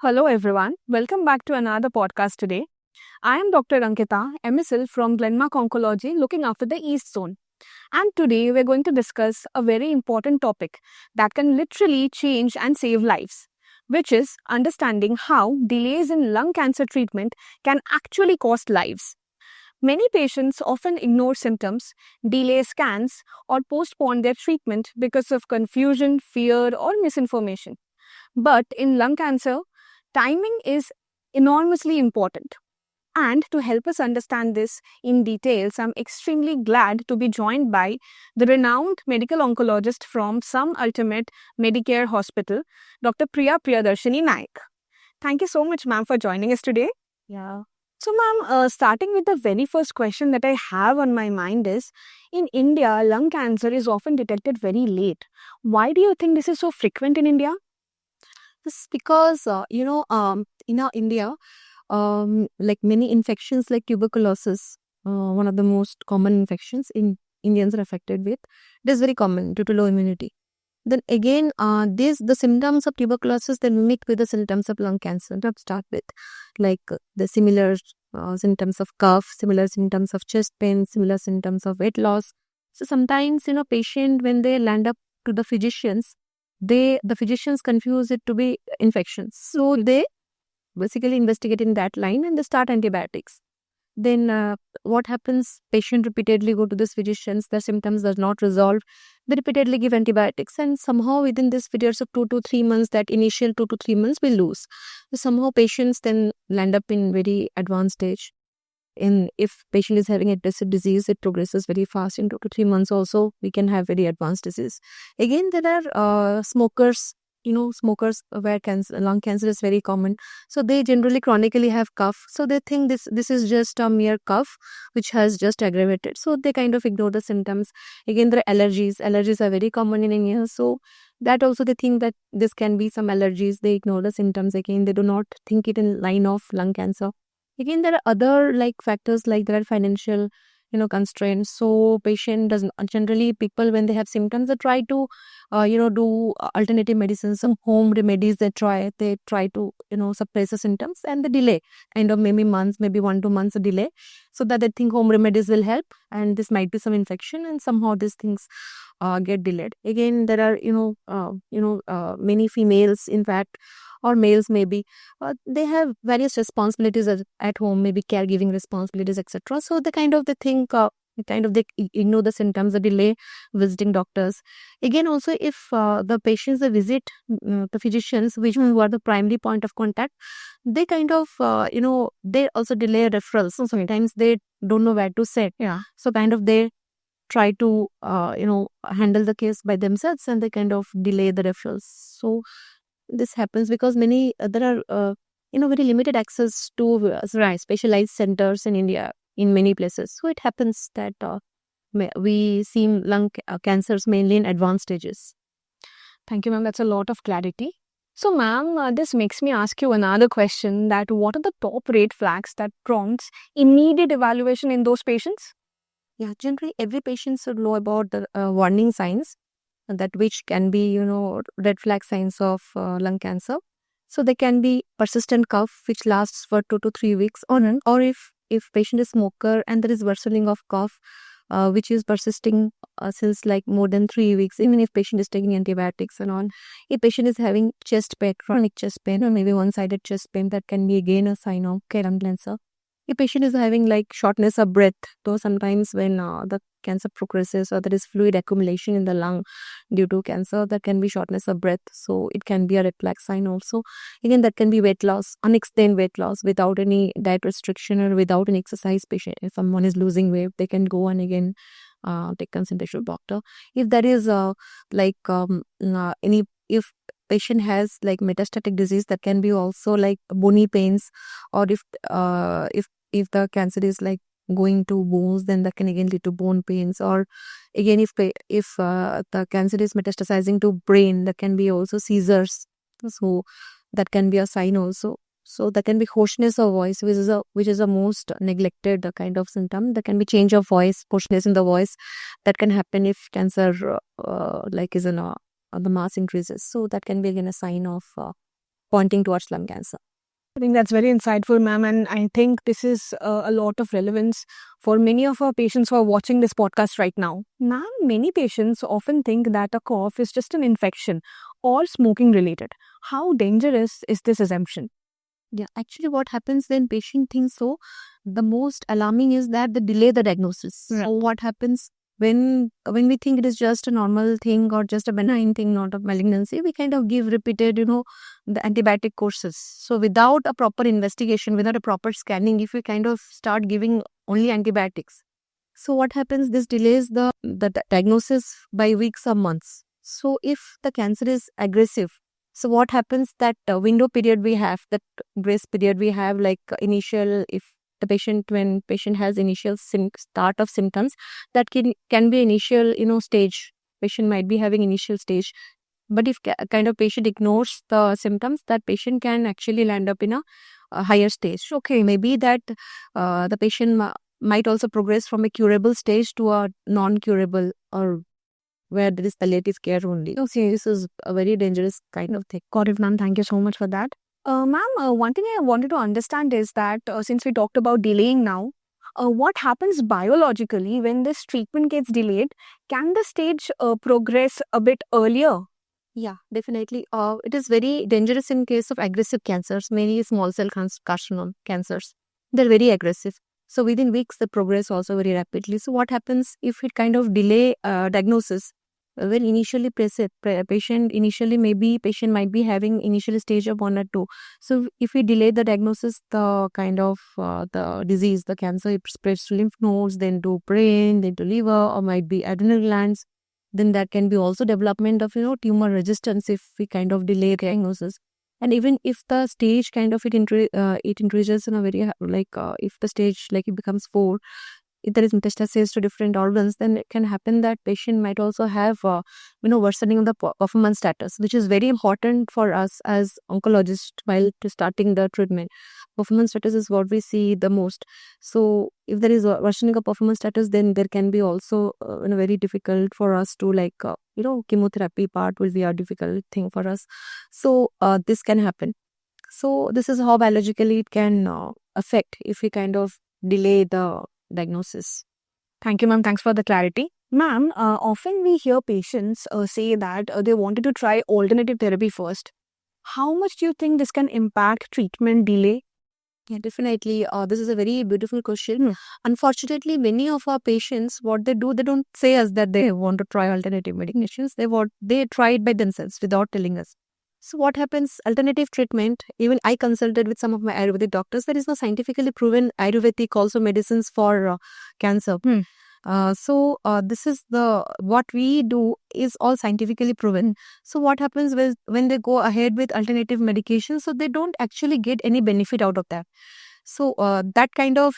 Hello, everyone. Welcome back to another podcast today. I am Dr. Ankita, MSL from Glenmark Oncology, looking after the East Zone. And today we're going to discuss a very important topic that can literally change and save lives, which is understanding how delays in lung cancer treatment can actually cost lives. Many patients often ignore symptoms, delay scans, or postpone their treatment because of confusion, fear, or misinformation. But in lung cancer, timing is enormously important. And to help us understand this in details, I'm extremely glad to be joined by the renowned medical oncologist from Some Ultimate Medicare Hospital, Dr. Priya Priyadarshini Naik. Thank you so much, ma'am, for joining us today. Yeah. So, ma'am, starting with the very first question that I have on my mind is, in India, lung cancer is often detected very late. Why do you think this is so frequent in India? This is because, in our India, like many infections like tuberculosis, one of the most common infections in Indians are affected with, it is very common due to low immunity. Then again, the symptoms of tuberculosis they mimic with the symptoms of lung cancer to start with, like the similar symptoms of cough, similar symptoms of chest pain, similar symptoms of weight loss. So sometimes, patient when they land up to the physicians, the physicians confuse it to be infections. So they basically investigate in that line and they start antibiotics. Then what happens? Patient repeatedly go to this physicians. The symptoms does not resolve. They repeatedly give antibiotics, and somehow within this periods of 2 to 3 months, that initial 2 to 3 months will lose. So somehow patients then land up in very advanced stage. In if patient is having aggressive disease, it progresses very fast. In 2 to 3 months, also we can have very advanced disease. Again, there are smokers. Smokers where lung cancer is very common. So they generally chronically have cough. So they think this is just a mere cough which has just aggravated. So they kind of ignore the symptoms. Again, there are allergies. Allergies are very common in India. So that also they think that this can be some allergies. They ignore the symptoms. Again, they do not think it in line of lung cancer. Again, there are other like factors like there are financial, constraints. So patient doesn't generally people when they have symptoms they try to, do alternative medicines, some home remedies. They try to suppress the symptoms and they delay kind of maybe months, maybe 1 2 months a delay, so that they think home remedies will help and this might be some infection and somehow these things get delayed. Again, there are many females in fact or males maybe they have various responsibilities at home, maybe caregiving responsibilities, etc. So they think they ignore the symptoms, they delay visiting doctors. Again, also if the patients they visit the physicians which who are the primary point of contact, they kind of they also delay referrals. So sometimes they don't know where to sit. Yeah. So kind of they try to handle the case by themselves and they kind of delay the referrals. So this happens because many there are very limited access to Right. specialized centers in India in many places. So it happens that we see cancers mainly in advanced stages. Thank you, ma'am. That's a lot of clarity. So, ma'am, this makes me ask you another question that what are the top red flags that prompts immediate evaluation in those patients? Yeah, generally every patient should know about the warning signs that which can be red flag signs of lung cancer. So they can be persistent cough which lasts for 2 to 3 weeks, or if patient is smoker and there is worsening of cough which is persisting since like more than 3 weeks, even if patient is taking antibiotics and all. If patient is having chest pain, chronic chest pain or maybe one-sided chest pain, that can be again a sign of lung cancer. If patient is having like shortness of breath, though sometimes when the cancer progresses or there is fluid accumulation in the lung due to cancer, that can be shortness of breath. So it can be a red flag sign also. Again, that can be weight loss, unexplained weight loss without any diet restriction or without any exercise. Patient, if someone is losing weight, they can go and again take consultation with doctor. If there is if patient has like metastatic disease, that can be also like bony pains, or if the cancer is like going to bones, then that can again lead to bone pains. Or again, if the cancer is metastasizing to brain, that can be also seizures. So that can be a sign also. So that can be hoarseness of voice, which is a most neglected kind of symptom. There can be change of voice, hoarseness in the voice. That can happen if cancer like is in the mass increases. So that can be again a sign of pointing towards lung cancer. I think that's very insightful, ma'am. And I think this is a lot of relevance for many of our patients who are watching this podcast right now. Ma'am, many patients often think that a cough is just an infection or smoking related. How dangerous is this assumption? Yeah, actually, what happens when patient thinks so, the most alarming is that they delay the diagnosis. Yeah. So what happens when we think it is just a normal thing or just a benign thing, not a malignancy, we kind of give repeated, the antibiotic courses. So without a proper investigation, without a proper scanning, if we kind of start giving only antibiotics, so what happens? This delays the diagnosis by weeks or months. So if the cancer is aggressive, so what happens that window period we have, that grace period we have, like initial, if the when patient has initial start of symptoms, that can be initial, stage. Patient might be having initial stage. But if kind of patient ignores the symptoms, that patient can actually land up in a higher stage. Okay, maybe that the patient might also progress from a curable stage to a non-curable, or where there is palliative care only. Okay, this is a very dangerous kind of thing. Got it, ma'am. Thank you so much for that. Ma'am, one thing I wanted to understand is that since we talked about delaying now, what happens biologically when this treatment gets delayed? Can the stage progress a bit earlier? Yeah, definitely. It is very dangerous in case of aggressive cancers, many small cell carcinoma cancers. They're very aggressive. So within weeks, they progress also very rapidly. So what happens if it kind of delay diagnosis? When initially patient initially maybe patient might be having initial stage of 1 or 2. So if we delay the diagnosis, the kind of the disease, the cancer, it spreads to lymph nodes, then to brain, then to liver, or might be adrenal glands. Then that can be also development of tumor resistance if we kind of delay diagnosis. And even if the stage kind of it increases in a very if the stage like it becomes 4, if there is metastasis to different organs, then it can happen that patient might also have worsening of the performance status, which is very important for us as oncologists while to starting the treatment. Performance status is what we see the most. So if there is a worsening of performance status, then there can be also very difficult for us to chemotherapy part will be a difficult thing for us. So this can happen. So this is how biologically it can affect if we kind of delay the diagnosis. Thank you, ma'am. Thanks for the clarity. Ma'am, often we hear patients say that they wanted to try alternative therapy first. How much do you think this can impact treatment delay? Yeah, definitely. This is a very beautiful question. Unfortunately, many of our patients, what they do, they don't say us that they want to try alternative medications. They try it by themselves without telling us. So what happens? Alternative treatment. Even I consulted with some of my Ayurvedic doctors. There is no scientifically proven Ayurvedic also medicines for cancer. So this is what we do is all scientifically proven. So what happens when they go ahead with alternative medication? So they don't actually get any benefit out of that. So that kind of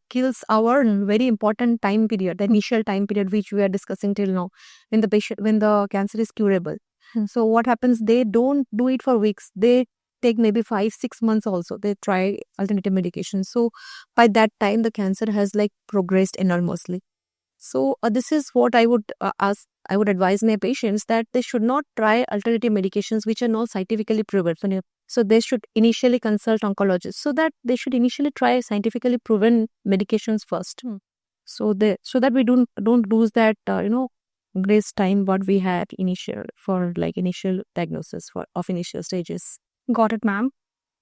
kills our very important time period, the initial time period which we are discussing till now, when the cancer is curable. So what happens? They don't do it for weeks. They take maybe 5-6 months also. They try alternative medication. So by that time, the cancer has progressed enormously. So this is what I would I would advise my patients that they should not try alternative medications which are not scientifically proven. So they should initially consult oncologists. So that they should initially try scientifically proven medications first. So that we don't lose that grace time what we had initial diagnosis of initial stages. Got it, ma'am.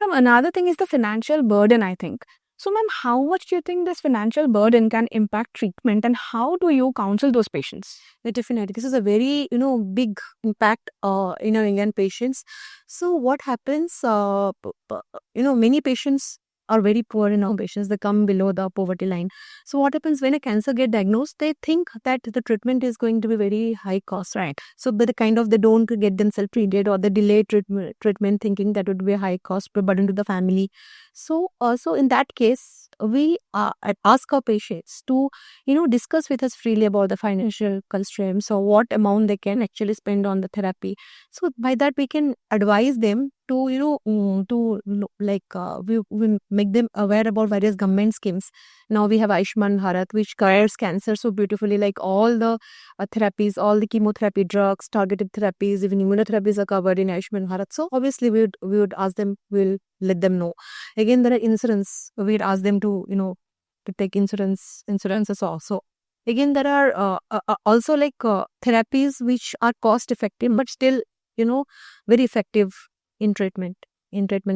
Another thing is the financial burden, I think. So, ma'am, how much do you think this financial burden can impact treatment, and how do you counsel those patients? Definitely, this is a very big impact in our Indian patients. So what happens? Many patients are very poor in our patients. They come below the poverty line. So what happens when a cancer get diagnosed? They think that the treatment is going to be very high cost, right? So they don't get themselves treated, or they delay treatment thinking that would be a high cost burden to the family. So also in that case, we ask our patients to discuss with us freely about the financial constraints or what amount they can actually spend on the therapy. So by that we can advise them to we make them aware about various government schemes. Now we have Ayushman Bharat, which cures cancer so beautifully, like all the therapies, all the chemotherapy drugs, targeted therapies, even immunotherapies are covered in Ayushman Bharat. So obviously we would ask them, we'll let them know. Again, there are insurance, we'd ask them to to take insurances also. Again, there are also therapies which are cost effective but still very effective in treatment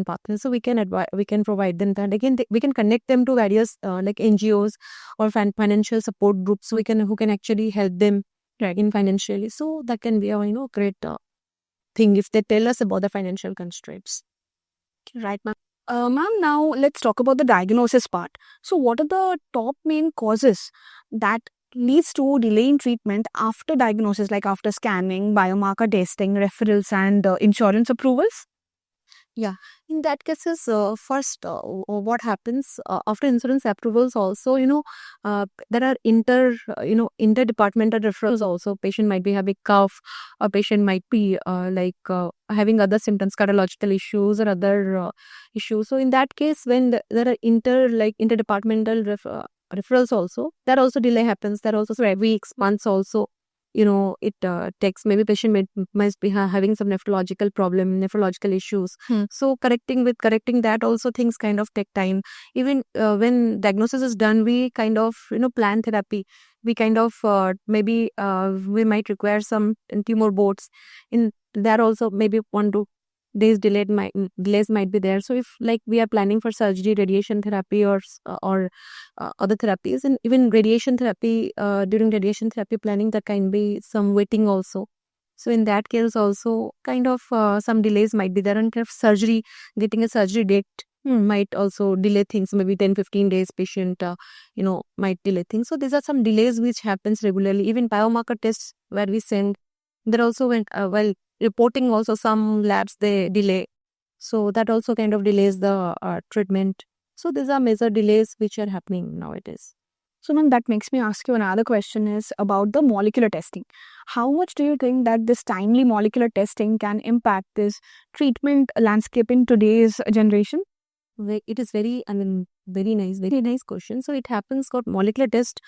pathways. So we can we can provide them that. Again, we can connect them to various like NGOs or financial support groups who can actually help them in financially. So that can be a great thing if they tell us about the financial constraints. Right, ma'am. Ma'am, now let's talk about the diagnosis part. So, what are the top main causes that leads to delay in treatment after diagnosis, like after scanning, biomarker testing, referrals, and insurance approvals? Yeah, in that cases, first, what happens after insurance approvals? Also, there are interdepartmental referrals. Also, patient might be having cough, a patient might be having other symptoms, cardiological issues or other issues. So, in that case, when there are interdepartmental referrals, also that also delay happens. That also, so weeks, months also it takes. Maybe patient must be having some nephrological issues. So correcting that also, things kind of take time. Even when diagnosis is done, we kind of plan therapy. We kind of maybe we might require some tumor boards. In that also, maybe 1 to 2 days delays might be there. So if we are planning for surgery, radiation therapy, or other therapies, and even radiation therapy, during radiation therapy planning, there can be some waiting also. So in that case also, kind of some delays might be there. And kind of surgery, getting a surgery date might also delay things. Maybe 10-15 days patient might delay things. So these are some delays which happens regularly. Even biomarker tests where we send, there also went reporting also, some labs they delay. So that also kind of delays the treatment. So these are major delays which are happening nowadays. So, ma'am, that makes me ask you another question is about the molecular testing. How much do you think that this timely molecular testing can impact this treatment landscape in today's generation? It is very very nice question. So it happens got molecular test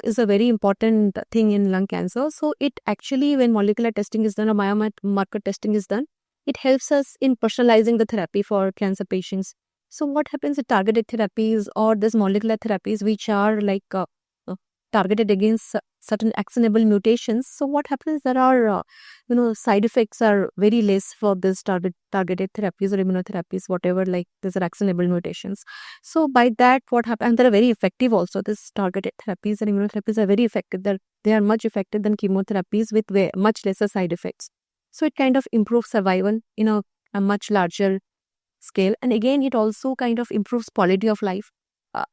is a very important thing in lung cancer. So it actually, when molecular testing is done or biomarker testing is done, it helps us in personalizing the therapy for cancer patients. So what happens with targeted therapies or this molecular therapies which are targeted against certain actionable mutations? So what happens, there are side effects are very less for this targeted therapies or immunotherapies, whatever, these are actionable mutations. So by that, what happens, and they're very effective also. This targeted therapies and immunotherapies are very effective. They are much effective than chemotherapies with much lesser side effects. So it kind of improves survival in a much larger scale. And again, it also kind of improves quality of life.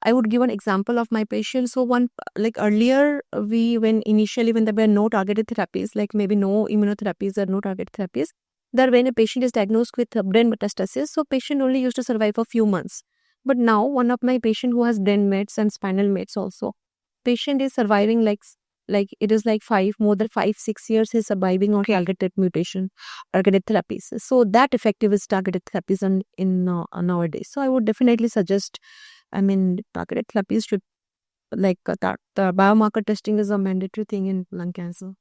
I would give an example of my patient. So earlier, when there were no targeted therapies, maybe no immunotherapies or no targeted therapies, when a patient is diagnosed with brain metastasis, so patient only used to survive for a few months. But now, one of my patient who has brain mets and spinal mets also, patient is surviving it is more than 5-6 years he's surviving on targeted therapies. So that effective is targeted therapies in nowadays. So I would definitely suggest, targeted therapies should, the biomarker testing is a mandatory thing in lung cancer.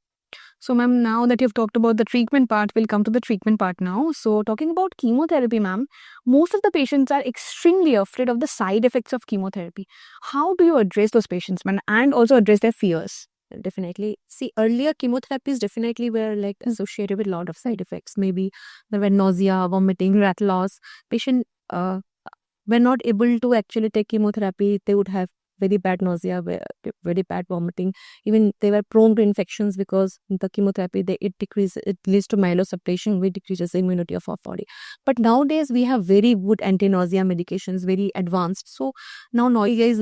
So, ma'am, now that you've talked about the treatment part, we'll come to the treatment part now. So, talking about chemotherapy, ma'am, most of the patients are extremely afraid of the side effects of chemotherapy. How do you address those patients, ma'am, and also address their fears? Definitely. See, earlier chemotherapies definitely were associated with a lot of side effects. Maybe there were nausea, vomiting, rat loss. Patient were not able to actually take chemotherapy. They would have very bad nausea, very bad vomiting. Even they were prone to infections because the chemotherapy, it leads to myelosuppression, which decreases the immunity of our body. But nowadays we have very good anti-nausea medications, very advanced. So now nausea is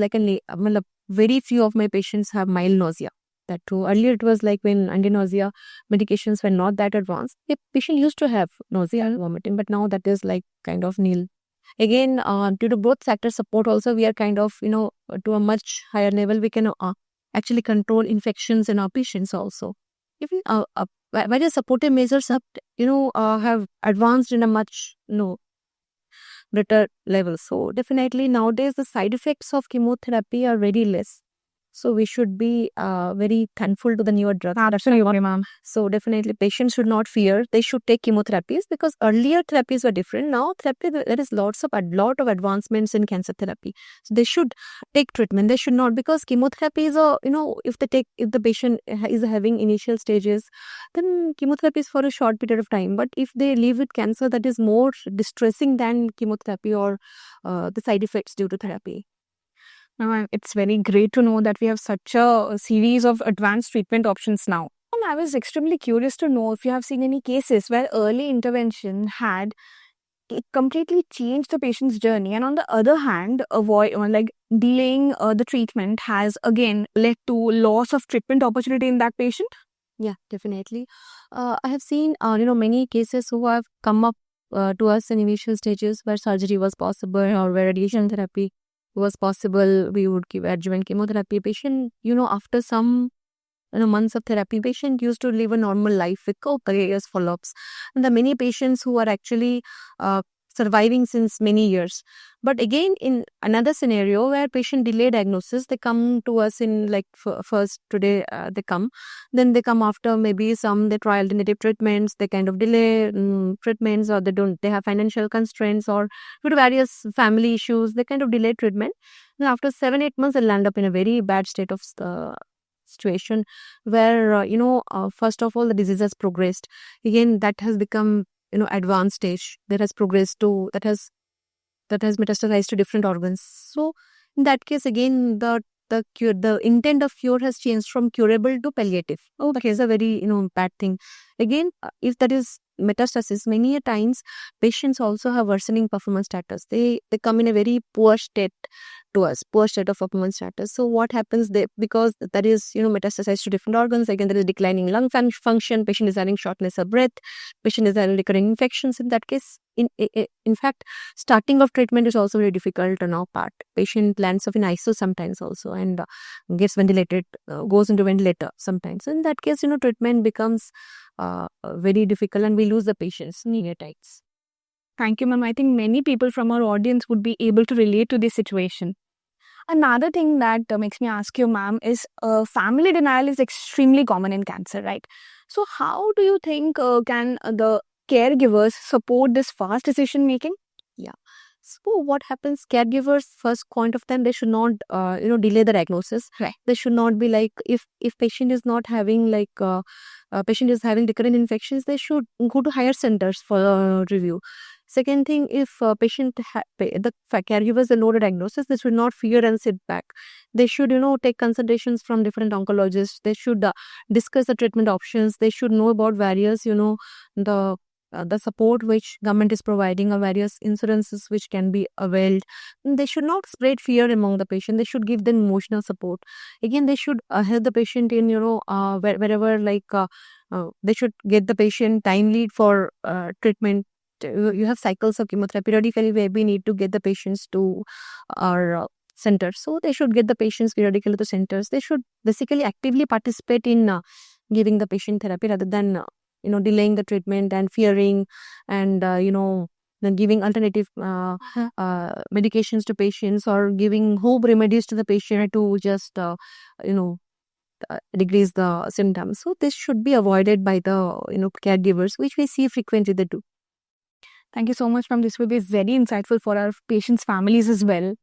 very few of my patients have mild nausea. That too. Earlier it was when anti-nausea medications were not that advanced, the patient used to have nausea and vomiting, but now that is kind of nil. Again, due to both factor support also, we are kind of, to a much higher level, we can actually control infections in our patients also. Even various supportive measures have have advanced in a much better level. So definitely nowadays the side effects of chemotherapy are very less. So we should be very thankful to the newer drugs. Absolutely, ma'am. So definitely patients should not fear. They should take chemotherapies because earlier therapies were different. Now therapy, there is lot of advancements in cancer therapy. So they should take treatment. They should not, because chemotherapy is if the patient is having initial stages, then chemotherapy is for a short period of time. But if they live with cancer, that is more distressing than chemotherapy or the side effects due to therapy. It's very great to know that we have such a series of advanced treatment options now. And I was extremely curious to know if you have seen any cases where early intervention had it completely changed the patient's journey, and on the other hand, delaying the treatment has again led to loss of treatment opportunity in that patient. Yeah, definitely. I have seen many cases who have come up to us in initial stages where surgery was possible or where radiation therapy was possible. We would give adjuvant chemotherapy. Patient, after some months of therapy, patient used to live a normal life with years follow-ups. And there are many patients who are actually surviving since many years. But again, in another scenario where patient delay diagnosis, they come to us in like first today they come, then they come after maybe they try alternative treatments, they kind of delay treatments, or they have financial constraints, or due to various family issues, they kind of delay treatment. And after 7-8 months, they land up in a very bad state of situation where first of all the disease has progressed. Again, that has become advanced stage, that has progressed to that has metastasized to different organs. So in that case, again, the intent of cure has changed from curable to palliative. That is a very bad thing. Again, if that is metastasis, many a times patients also have worsening performance status. They come in a very poor state to us, poor state of performance status. So what happens there, because that is metastasized to different organs, again there is declining lung function, patient is having shortness of breath, patient is having recurring infections. In that case, in fact, starting of treatment is also very difficult on our part. Patient lands up in ICU sometimes also and gets ventilated, goes into ventilator sometimes. In that case, treatment becomes very difficult and we lose the patients many times. Thank you, ma'am. I think many people from our audience would be able to relate to this situation. Another thing that makes me ask you, ma'am, is family denial is extremely common in cancer, right? So how do you think can the caregivers support this fast decision making? Yeah. So what happens, caregivers, first point of time, they should not delay the diagnosis. Right. They should not be like, if patient is not having patient is having recurrent infections, they should go to higher centers for review. Second thing, if the caregivers know the diagnosis, they should not fear and sit back. They should take consultations from different oncologists. They should discuss the treatment options. They should know about various the support which government is providing, or various insurances which can be availed. They should not spread fear among the patient. They should give them emotional support. Again, they should help the patient in wherever they should get the patient timely for treatment. You have cycles of chemotherapy periodically where we need to get the patients to our center. So they should get the patients periodically to the centers. They should basically actively participate in giving the patient therapy rather than delaying the treatment and fearing and then giving alternative medications to patients, or giving home remedies to the patient to just decrease the symptoms. So this should be avoided by the caregivers, which we see frequently they do. Thank you so much, ma'am. This will be very insightful for our patients' families as well.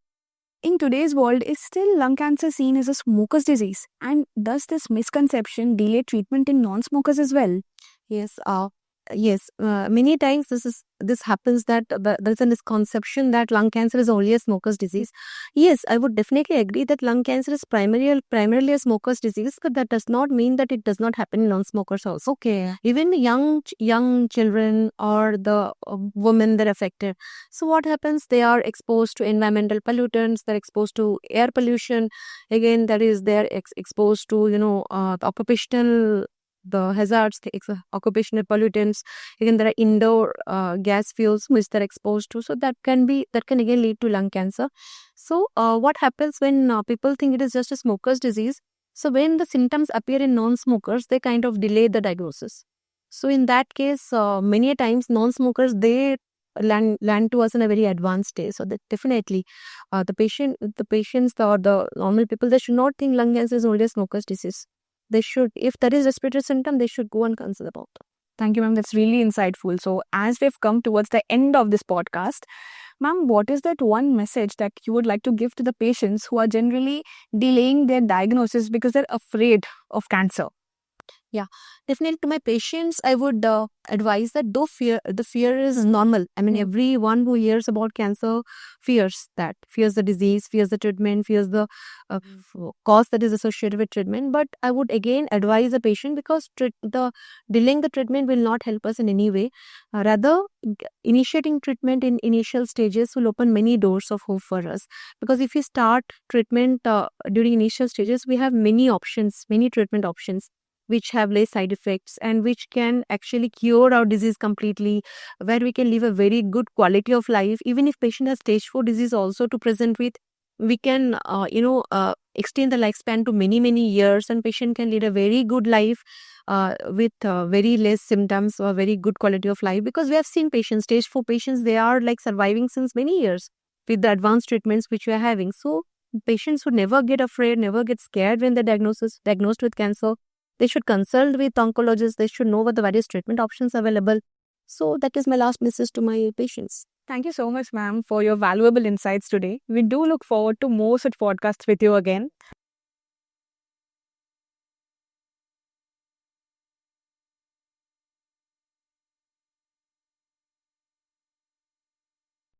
In today's world, is still lung cancer seen as a smoker's disease? And does this misconception delay treatment in non-smokers as well? Yes. Many times this happens that there's a misconception that lung cancer is only a smoker's disease. Yes, I would definitely agree that lung cancer is primarily a smoker's disease, but that does not mean that it does not happen in non-smokers also. Okay. Even young children or the women that are affected. So what happens? They are exposed to environmental pollutants. They're exposed to air pollution. Again, that is they're exposed to the hazards, the occupational pollutants. Again, there are indoor gas fuels which they're exposed to. So that can again lead to lung cancer. So what happens when people think it is just a smoker's disease? So when the symptoms appear in non-smokers, they kind of delay the diagnosis. So in that case, many a times non-smokers, they land to us in a very advanced stage. So that definitely, the patients or the normal people, they should not think lung cancer is only a smoker's disease. They should, if there is respiratory symptom, they should go and consult about it. Thank you, ma'am. That's really insightful. So, as we've come towards the end of this podcast, ma'am, what is that one message that you would like to give to the patients who are generally delaying their diagnosis because they're afraid of cancer? Yeah, definitely to my patients, I would advise that though the fear is normal. I mean, everyone who hears about cancer fears the disease, fears the treatment, fears the cause that is associated with treatment. But I would again advise a patient, because the delaying the treatment will not help us in any way. Rather, initiating treatment in initial stages will open many doors of hope for us. Because if we start treatment during initial stages, we have many options, many treatment options, which have less side effects and which can actually cure our disease completely, where we can live a very good quality of life. Even if patient has stage 4 disease also to present with, we can extend the lifespan to many years, and patient can lead a very good life with very less symptoms or very good quality of life. Because we have seen patients, stage 4 patients, they are like surviving since many years with the advanced treatments which we are having. So patients should never get afraid, never get scared when they're diagnosed with cancer. They should consult with oncologists. They should know what the various treatment options available. So that is my last message to my patients. Thank you so much, ma'am, for your valuable insights today. We do look forward to more such podcasts with you again.